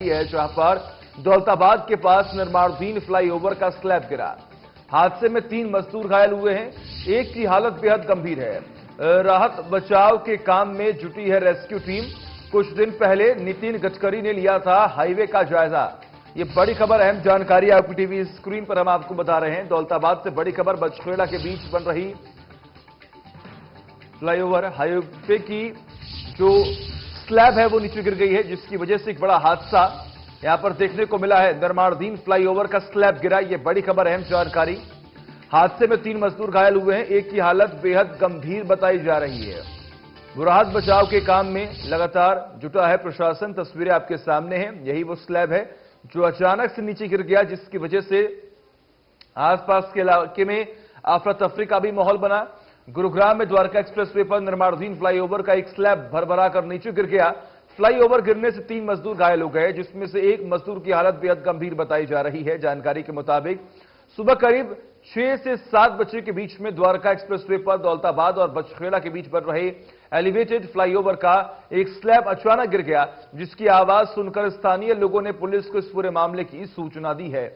है जहां पर दौलताबाद के पास निर्माणाधीन फ्लाईओवर का स्लैब गिरा। हादसे में 3 मजदूर घायल हुए हैं, एक की हालत बेहद गंभीर है। राहत बचाव के काम में जुटी है रेस्क्यू टीम। कुछ दिन पहले नितिन गडकरी ने लिया था हाईवे का जायजा। ये बड़ी खबर, अहम जानकारी आपकी टीवी स्क्रीन पर हम आपको बता रहे हैं। दौलताबाद से बड़ी खबर, बछखेड़ा के बीच बन रही फ्लाईओवर हाईवे की जो स्लैब है वो नीचे गिर गई है, जिसकी वजह से एक बड़ा हादसा यहां पर देखने को मिला है। निर्माणाधीन फ्लाईओवर का स्लैब गिरा, ये बड़ी खबर, अहम जानकारी। हादसे में 3 मजदूर घायल हुए हैं, एक की हालत बेहद गंभीर बताई जा रही है। राहत बचाव के काम में लगातार जुटा है प्रशासन। तस्वीरें आपके सामने हैं, यही वो स्लैब है जो अचानक से नीचे गिर गया, जिसकी वजह से आसपास के इलाके में अफरा तफरी का भी माहौल बना। गुरुग्राम में द्वारका एक्सप्रेसवे पर निर्माणाधीन फ्लाईओवर का एक स्लैब भरभरा कर नीचे गिर गया। फ्लाईओवर गिरने से 3 मजदूर घायल हो गए, जिसमें से एक मजदूर की हालत बेहद गंभीर बताई जा रही है। जानकारी के मुताबिक सुबह करीब 6 से 7 बजे के बीच में द्वारका एक्सप्रेसवे पर दौलताबाद और बछखेड़ा के बीच बन रहे एलिवेटेड फ्लाईओवर का एक स्लैब अचानक गिर गया, जिसकी आवाज सुनकर स्थानीय लोगों ने पुलिस को इस पूरे मामले की सूचना दी है।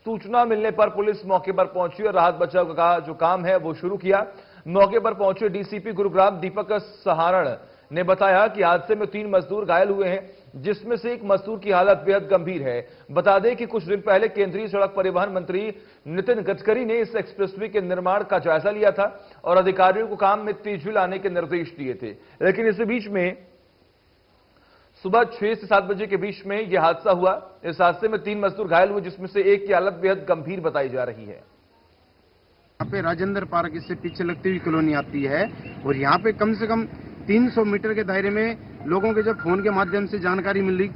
सूचना मिलने पर पुलिस मौके पर पहुंची और राहत बचाव का जो काम है वो शुरू किया। मौके पर पहुंचे डीसीपी गुरुग्राम दीपक सहारण ने बताया कि हादसे में 3 मजदूर घायल हुए हैं, जिसमें से एक मजदूर की हालत बेहद गंभीर है। बता दें कि कुछ दिन पहले केंद्रीय सड़क परिवहन मंत्री नितिन गडकरी ने इस एक्सप्रेसवे के निर्माण का जायजा लिया था और अधिकारियों को काम में तेजी लाने के निर्देश दिए थे। लेकिन इसी बीच में सुबह 6 से 7 बजे के बीच में यह हादसा हुआ। इस हादसे में 3 मजदूर घायल हुए, जिसमें से एक की हालत बेहद गंभीर बताई जा रही है। यहाँ पे राजेंद्र पार्क इससे पीछे लगती हुई कॉलोनी आती है और यहाँ पे कम से कम 300 मीटर के दायरे में लोगों के जब फोन के माध्यम से जानकारी मिल रही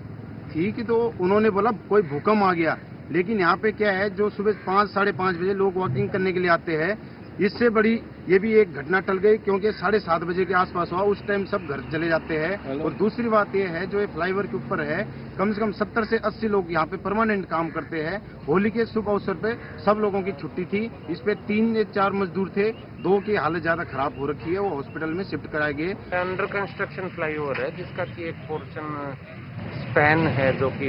थी कि तो उन्होंने बोला कोई भूकंप आ गया। लेकिन यहाँ पे क्या है, जो सुबह 5 साढ़े 5 बजे लोग वॉकिंग करने के लिए आते हैं, इससे बड़ी ये भी एक घटना टल गई, क्योंकि 7:30 बजे के आसपास हुआ। उस टाइम सब घर चले जाते हैं। और दूसरी बात ये है, जो ये फ्लाईओवर के ऊपर है, कम से कम 70 से 80 लोग यहाँ पे परमानेंट काम करते हैं। होली के शुभ अवसर पे सब लोगों की छुट्टी थी। इस पे 3 या 4 मजदूर थे, 2 की हालत ज्यादा खराब हो रखी है, वो हॉस्पिटल में शिफ्ट कराए गए। अंडर कंस्ट्रक्शन फ्लाईओवर है, जिसका की एक पोर्शन स्पैन है जो कि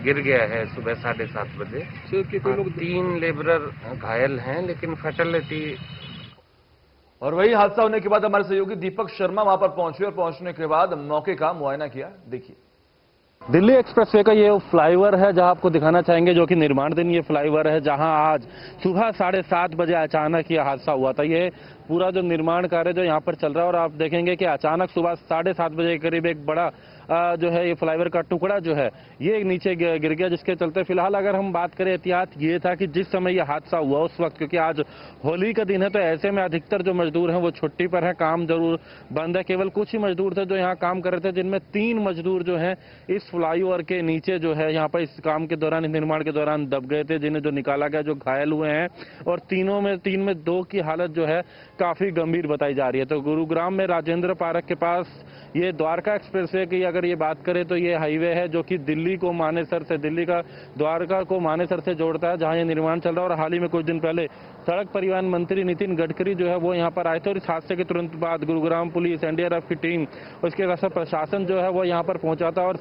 गिर गया है सुबह 7:30 बजे। 3 लेबरर घायल हैं, लेकिन फैटलिटी। और वही हादसा होने के बाद हमारे सहयोगी दीपक शर्मा वहां पर पहुंचे और पहुंचने के बाद मौके का मुआयना किया। देखिए, दिल्ली एक्सप्रेसवे का ये फ्लाईओवर है जहां आपको दिखाना चाहेंगे, जो कि निर्माणाधीन ये फ्लाईओवर है, जहां आज सुबह 7:30 बजे अचानक ये हादसा हुआ था। ये पूरा जो निर्माण कार्य जो यहाँ पर चल रहा है, और आप देखेंगे कि अचानक सुबह 7:30 बजे के करीब एक बड़ा जो है ये फ्लाईओवर का टुकड़ा जो है ये नीचे गिर गया, जिसके चलते फिलहाल अगर हम बात करें, एहतियात ये था कि जिस समय ये हादसा हुआ उस वक्त, क्योंकि आज होली का दिन है, तो ऐसे में अधिकतर जो मजदूर हैं वो छुट्टी पर हैं, काम जरूर बंद है। केवल कुछ ही मजदूर थे जो यहाँ काम कर रहे थे, जिनमें 3 मजदूर जो हैं इस फ्लाईओवर के नीचे जो है यहाँ पर इस काम के दौरान, इस निर्माण के दौरान दब गए थे, जिन्हें जो निकाला गया, जो घायल हुए हैं। और 3 में 2 की हालत जो है काफी गंभीर बताई जा रही है। तो गुरुग्राम में राजेंद्र पार्क के पास ये द्वारका एक्सप्रेसवे की अगर ये बात करें तो ये हाईवे है जो कि दिल्ली को मानेसर से, दिल्ली का द्वारका को मानेसर से जोड़ता है, जहां ये निर्माण चल रहा है। और हाल ही में कुछ दिन पहले सड़क परिवहन मंत्री नितिन गडकरी जो है वो यहाँ पर आए थे, और इस हादसे के तुरंत बाद गुरुग्राम पुलिस, एनडीआरएफ की टीम, उसके बाद प्रशासन जो है वो यहाँ पर पहुंचा था। और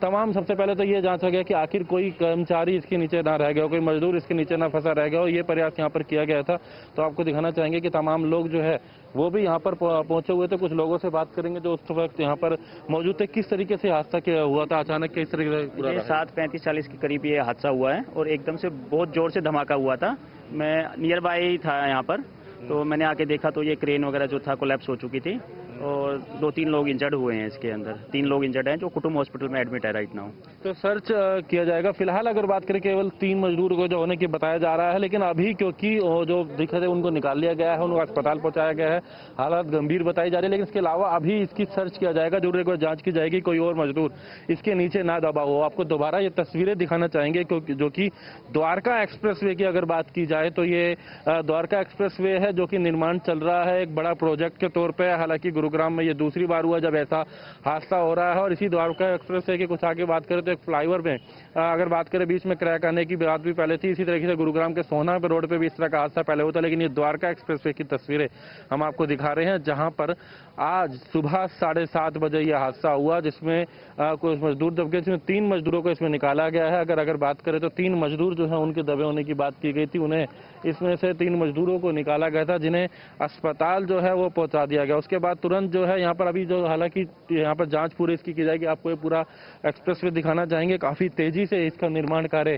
तमाम सबसे पहले तो ये जांचा गया कि आखिर कोई कर्मचारी इसके नीचे ना रह गया हो, कोई मजदूर इसके नीचे ना फंसा रह गया हो, ये प्रयास यहाँ पर किया गया था। तो आपको दिखाना चाहेंगे कि तमाम लोग जो है वो भी यहाँ पर पहुंचे हुए थे। कुछ लोगों से बात करेंगे जो उस वक्त यहाँ पर मौजूद थे। किस तरीके से हादसा क्या हुआ था, अचानक किस तरीके से? 7:35-40 के करीब ये हादसा हुआ है और एकदम से बहुत जोर से धमाका हुआ था। मैं नियर बाय था यहाँ पर, तो मैंने आके देखा तो ये क्रेन वगैरह जो था कोलैप्स हो चुकी थी और 2-3 लोग इंजर्ड हुए हैं। इसके अंदर 3 लोग इंजर्ड हैं जो कुटुंब हॉस्पिटल में एडमिट है राइट नाउ। तो सर्च किया जाएगा। फिलहाल अगर बात करें, केवल 3 मजदूर को जो होने की बताया जा रहा है, लेकिन अभी क्योंकि जो दिख रहे थे उनको निकाल लिया गया है, उनको अस्पताल पहुंचाया गया है, हालत गंभीर बताई जा रही है। लेकिन इसके अलावा अभी इसकी सर्च किया जाएगा, जरूर एक बार जांच की जाएगी कोई और मजदूर इसके नीचे ना दबा हो। आपको दोबारा ये तस्वीरें दिखाना चाहेंगे, क्योंकि जो कि द्वारका एक्सप्रेसवे की अगर बात की जाए तो ये द्वारका एक्सप्रेसवे है जो कि निर्माण चल रहा है एक बड़ा प्रोजेक्ट के तौर पर। हालांकि गुरुग्राम में ये दूसरी बार हुआ जब ऐसा हादसा हो रहा है। और इसी द्वारका एक्सप्रेस वे के कुछ आगे बात करें तो एक फ्लाईओवर में अगर बात करें बीच में क्रैक आने की बात भी पहले थी। इसी तरीके से गुरुग्राम के सोना पे रोड पे भी इस तरह का हादसा पहले होता, लेकिन ये द्वारका एक्सप्रेस वे की तस्वीरें हम आपको दिखा रहे हैं, जहां पर आज सुबह 7:30 बजे यह हादसा हुआ, जिसमें कुछ मजदूर दबे, जिसमें 3 मजदूरों को इसमें निकाला गया है। अगर बात करें तो 3 मजदूर जो है उनके दबे होने की बात की गई थी, उन्हें इसमें से 3 मजदूरों को निकाला गया था, जिन्हें अस्पताल जो है वो पहुंचा दिया गया। उसके बाद तुरंत जो है यहाँ पर अभी जो, हालांकि यहाँ पर जांच पूरी इसकी की जाएगी। आपको ये पूरा एक्सप्रेस वे दिखाना चाहेंगे, काफी तेजी से इसका निर्माण कार्य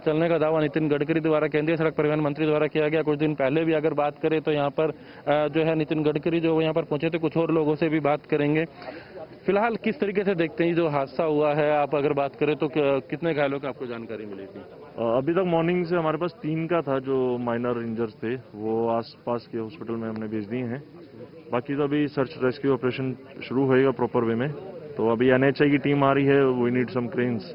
चलने का दावा नितिन गडकरी द्वारा, केंद्रीय सड़क परिवहन मंत्री द्वारा किया गया। कुछ दिन पहले भी अगर बात करें तो यहाँ पर जो है नितिन गडकरी जो यहाँ पर पहुंचे थे, कुछ और लोगों से भी बात करेंगे। फिलहाल किस तरीके से देखते हैं जो हादसा हुआ है, आप अगर बात करें तो कितने घायलों की आपको जानकारी मिली थी? अभी तक मॉर्निंग से हमारे पास 3 का था जो माइनर इंजर्स थे, वो आसपास के हॉस्पिटल में हमने भेज दिए हैं। बाकी तो अभी सर्च रेस्क्यू ऑपरेशन शुरू होएगा प्रॉपर वे में। तो अभी NHI की टीम आ रही है, वी नीड सम क्रेन्स,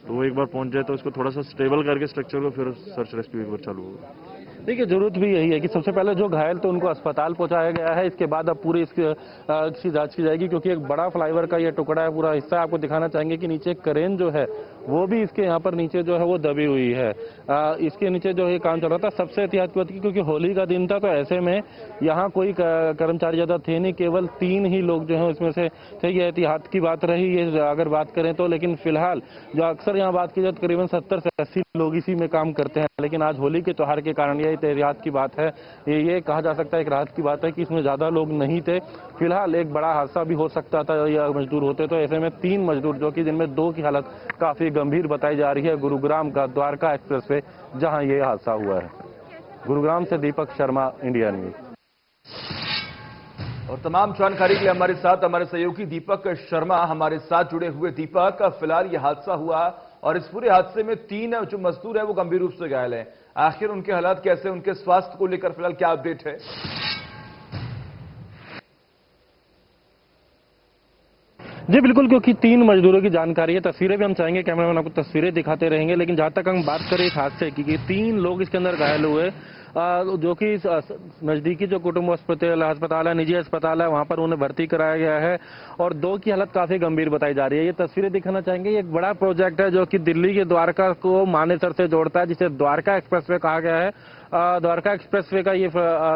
तो वो एक बार पहुंच जाए तो इसको थोड़ा सा स्टेबल करके स्ट्रक्चर को फिर सर्च रेस्क्यू एक बार चालू होगा। देखिए, जरूरत भी यही है कि सबसे पहले जो घायल तो उनको अस्पताल पहुंचाया गया है, इसके बाद अब पूरी इसकी जांच की जाएगी, क्योंकि एक बड़ा फ्लाईओवर का ये टुकड़ा है, पूरा हिस्सा आपको दिखाना चाहेंगे कि नीचे क्रेन जो है वो भी इसके यहाँ पर नीचे जो है वो दबी हुई है। इसके नीचे जो है काम चल रहा था। सबसे एहतियात की बात की, क्योंकि होली का दिन था, तो ऐसे में यहाँ कोई कर्मचारी ज्यादा थे नहीं, केवल 3 ही लोग जो है उसमें से थे। ये एहतियात की बात रही है अगर बात करें तो। लेकिन फिलहाल जो अक्सर यहाँ बात की जाए तकरीबन 70 से 80 लोग इसी में काम करते हैं, लेकिन आज होली के त्योहार के कारण ये एहतियात की बात है। ये कहा जा सकता है एक राहत की बात है कि इसमें ज्यादा लोग नहीं थे। फिलहाल एक बड़ा हादसा भी हो सकता था या मजदूर होते, तो ऐसे में 3 मजदूर जो कि जिनमें 2 की हालत काफी गंभीर बताई जा रही है। गुरुग्राम का द्वारका एक्सप्रेस वे जहां ये हादसा हुआ है। गुरुग्राम से दीपक शर्मा, इंडिया न्यूज। और तमाम जानकारी के लिए हमारे साथ हमारे सहयोगी दीपक शर्मा हमारे साथ जुड़े हुए। दीपक, फिलहाल यह हादसा हुआ और इस पूरे हादसे में 3 जो मजदूर है वो गंभीर रूप से घायल हैं। आखिर उनके हालात कैसे, उनके स्वास्थ्य को लेकर फिलहाल क्या अपडेट है? जी बिल्कुल, क्योंकि 3 मजदूरों की जानकारी है। तस्वीरें भी हम चाहेंगे, कैमरामैन आपको तस्वीरें दिखाते रहेंगे, लेकिन जहां तक हम बात करें इस हादसे की कि 3 लोग इसके अंदर घायल हुए, जो कि नजदीकी जो कुटुंब अस्पताल है, निजी अस्पताल है, वहां पर उन्हें भर्ती कराया गया है और 2 की हालत काफी गंभीर बताई जा रही है। ये तस्वीरें दिखाना चाहेंगे। ये एक बड़ा प्रोजेक्ट है जो कि दिल्ली के द्वारका को मानेसर से जोड़ता है, जिसे द्वारका एक्सप्रेसवे कहा गया है। द्वारका एक्सप्रेसवे का ये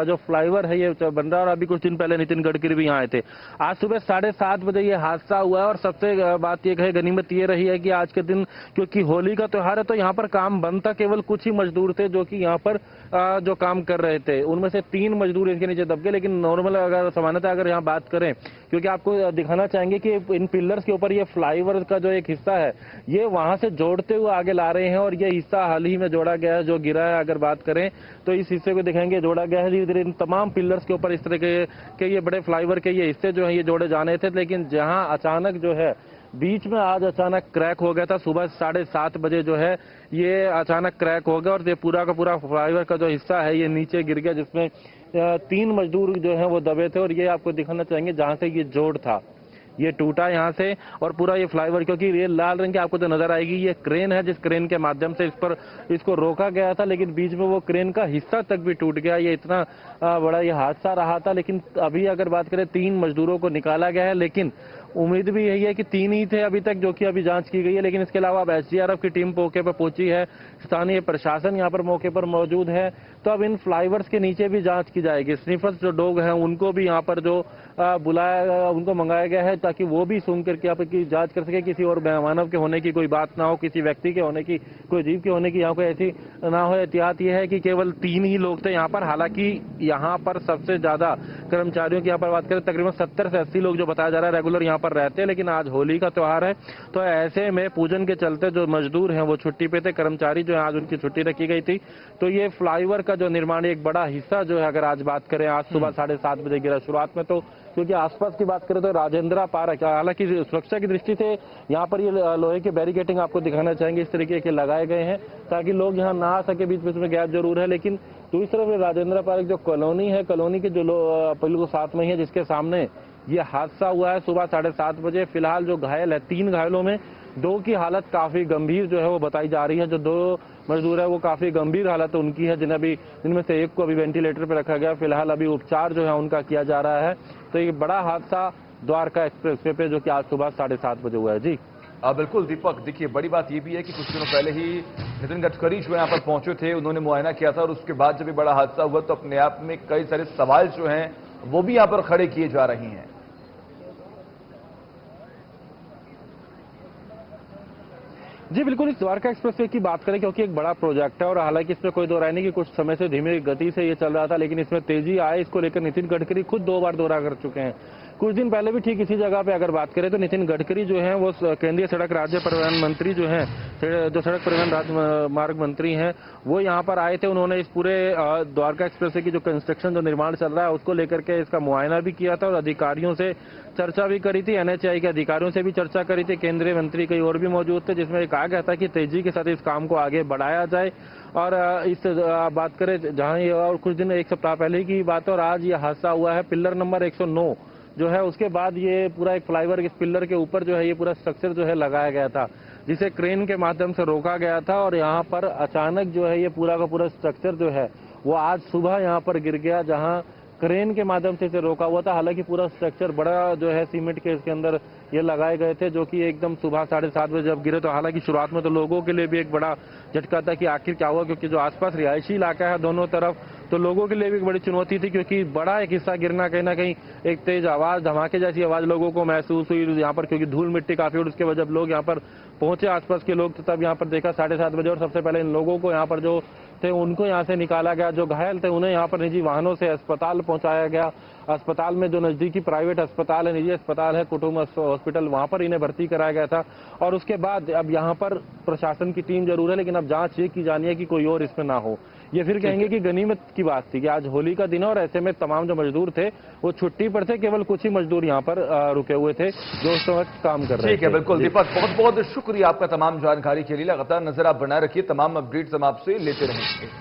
जो फ्लाईओवर है ये बन रहा है और अभी कुछ दिन पहले नितिन गडकरी भी यहाँ आए थे। आज सुबह 7:30 बजे ये हादसा हुआ है और सबसे बात ये है, गनीमत ये रही है कि आज के दिन क्योंकि होली का त्योहार है तो यहाँ पर काम बंद था। केवल कुछ ही मजदूर थे जो कि यहाँ पर जो काम कर रहे थे, उनमें से 3 मजदूर इसके नीचे दब गए। लेकिन नॉर्मल अगर सामान्यतः अगर यहाँ बात करें, क्योंकि आपको दिखाना चाहेंगे कि इन पिलर्स के ऊपर ये फ्लाईओवर का जो एक हिस्सा है ये वहां से जोड़ते हुए आगे ला रहे हैं और ये हिस्सा हाल ही में जोड़ा गया है, जो गिरा है अगर बात करें तो इस हिस्से को दिखाएंगे जोड़ा गया है। धीरे धीरे इन तमाम पिलर्स के ऊपर इस तरह के ये बड़े फ्लाईओवर के ये हिस्से जो है ये जोड़े जाने थे, लेकिन जहां अचानक जो है बीच में आज अचानक क्रैक हो गया था। सुबह 7:30 बजे जो है ये अचानक क्रैक हो गया और ये पूरा का पूरा फ्लाईओवर का जो हिस्सा है ये नीचे गिर गया, जिसमें 3 मजदूर जो है वो दबे थे। और ये आपको दिखाना चाहेंगे जहां से ये जोड़ था ये टूटा यहाँ से और पूरा ये फ्लाईओवर, क्योंकि ये लाल रंग की आपको जो नजर आएगी ये क्रेन है, जिस क्रेन के माध्यम से इसको रोका गया था, लेकिन बीच में वो क्रेन का हिस्सा तक भी टूट गया। ये इतना बड़ा ये हादसा रहा था। लेकिन अभी अगर बात करें 3 मजदूरों को निकाला गया है, लेकिन उम्मीद भी यही है कि 3 ही थे अभी तक, जो कि अभी जांच की गई है। लेकिन इसके अलावा अब SDRF की टीम मौके पर पहुंची है, स्थानीय प्रशासन यहाँ पर मौके पर मौजूद है। तो अब इन फ्लाईओवर्स के नीचे भी जांच की जाएगी। स्निफर्स जो डॉग हैं उनको भी यहाँ पर जो बुलाया, उनको मंगाया गया है ताकि वो भी सूंघ करके यहाँ की जांच कर सके। किसी और मानव के होने की कोई बात ना हो, किसी व्यक्ति के होने की, कोई जीव के होने की यहाँ कोई ऐसी ना हो। एहतियात ये है कि केवल 3 ही लोग थे यहाँ पर। हालांकि यहाँ पर सबसे ज्यादा कर्मचारियों की यहाँ पर बात करें तकरीबन 70 से 80 लोग जो बताया जा रहा है रेगुलर यहाँ पर रहते हैं, लेकिन आज होली का त्योहार है तो ऐसे में पूजन के चलते जो मजदूर हैं वो छुट्टी पे थे। कर्मचारी जो है आज उनकी छुट्टी रखी गई थी। तो ये फ्लाईओवर का जो निर्माण एक बड़ा हिस्सा जो है अगर आज बात करें आज सुबह 7:30 बजे गिरा। शुरुआत में तो क्योंकि आसपास की बात करें तो राजेंद्रा पार्क, हालांकि सुरक्षा की दृष्टि से यहाँ पर ये लोहे के बैरिकेटिंग आपको दिखाना चाहेंगे इस तरीके के लगाए गए हैं ताकि लोग यहाँ ना आ सके। बीच बीच में गैप जरूर है, लेकिन दूसरी तरफ राजेंद्रा पार्क जो कॉलोनी है, कॉलोनी के जो बिल्कुल साथ में ही है, जिसके सामने ये हादसा हुआ है सुबह 7:30 बजे। फिलहाल जो घायल है 3 घायलों में दो की हालत काफी गंभीर जो है वो बताई जा रही है। जो दो मजदूर है वो काफी गंभीर हालत उनकी है, जिनमें से एक को अभी वेंटिलेटर पर रखा गया। फिलहाल अभी उपचार जो है उनका किया जा रहा है। तो ये बड़ा हादसा द्वारका एक्सप्रेसवे पे जो कि आज सुबह 7:30 बजे हुआ है। जी बिल्कुल दीपक, देखिए बड़ी बात यह भी है कि कुछ दिनों पहले ही नितिन गडकरी जो यहाँ पर पहुंचे थे, उन्होंने मुआयना किया था और उसके बाद जब ये बड़ा हादसा हुआ तो अपने आप में कई सारे सवाल जो हैं वो भी यहाँ पर खड़े किए जा रहे हैं। जी बिल्कुल, इस द्वारका एक्सप्रेसवे की बात करें क्योंकि एक बड़ा प्रोजेक्ट है और हालांकि इसमें कोई दो राय नहीं कि कुछ समय से धीमी गति से ये चल रहा था, लेकिन इसमें तेजी आए इसको लेकर नितिन गडकरी खुद 2 बार दौरा कर चुके हैं। कुछ दिन पहले भी ठीक इसी जगह पे अगर बात करें तो नितिन गडकरी जो हैं वो केंद्रीय सड़क राज्य परिवहन मंत्री जो हैं, जो सड़क परिवहन राजमार्ग मंत्री हैं, वो यहाँ पर आए थे। उन्होंने इस पूरे द्वारका एक्सप्रेसवे की जो कंस्ट्रक्शन जो निर्माण चल रहा है उसको लेकर के इसका मुआयना भी किया था और अधिकारियों से चर्चा भी करी थी। एनएचएआई के अधिकारियों से भी चर्चा करी थी। केंद्रीय मंत्री कई और भी मौजूद थे, जिसमें कहा गया था कि तेजी के साथ इस काम को आगे बढ़ाया जाए। और इस बात करें जहां ये और कुछ दिन 1 सप्ताह पहले की बात है और आज ये हादसा हुआ है पिलर नंबर 109 जो है उसके बाद ये पूरा एक फ्लाईओवर इस पिलर के ऊपर जो है ये पूरा स्ट्रक्चर जो है लगाया गया था, जिसे क्रेन के माध्यम से रोका गया था और यहाँ पर अचानक जो है ये पूरा का पूरा स्ट्रक्चर जो है वो आज सुबह यहाँ पर गिर गया, जहाँ क्रेन के माध्यम से इसे रोका हुआ था। हालांकि पूरा स्ट्रक्चर बड़ा जो है सीमेंट के इसके अंदर ये लगाए गए थे, जो कि एकदम सुबह 7:30 बजे जब गिरे तो हालांकि शुरुआत में तो लोगों के लिए भी एक बड़ा झटका था कि आखिर क्या हुआ, क्योंकि जो आसपास रिहायशी इलाका है दोनों तरफ, तो लोगों के लिए भी एक बड़ी चुनौती थी क्योंकि बड़ा एक हिस्सा गिरना कहीं ना कहीं एक तेज आवाज, धमाके जैसी आवाज लोगों को महसूस हुई यहाँ पर, क्योंकि धूल मिट्टी काफी। और उसके बाद जब लोग यहाँ पर पहुंचे आसपास के लोग तो तब यहाँ पर देखा 7:30 बजे और सबसे पहले इन लोगों को यहाँ पर जो थे उनको यहाँ से निकाला गया। जो घायल थे उन्हें यहाँ पर निजी वाहनों से अस्पताल पहुंचाया गया। अस्पताल में जो नजदीकी प्राइवेट अस्पताल है, निजी अस्पताल है कुटुंब हॉस्पिटल, वहां पर इन्हें भर्ती कराया गया था। और उसके बाद अब यहाँ पर प्रशासन की टीम जरूर है, लेकिन अब जांच ये की जानी है कि कोई और इसमें ना हो। ये फिर कहेंगे कि गनीमत की बात थी कि आज होली का दिन है और ऐसे में तमाम जो मजदूर थे वो छुट्टी पर थे, केवल कुछ ही मजदूर यहाँ पर रुके हुए थे जो उस वक्त काम कर रहे थे। ठीक है, बिल्कुल दीपक, बहुत बहुत शुक्रिया आपका तमाम जानकारी के लिए। लगातार नजर आप बनाए रखिए, तमाम अपडेट्स हम आपसे लेते रहेंगे।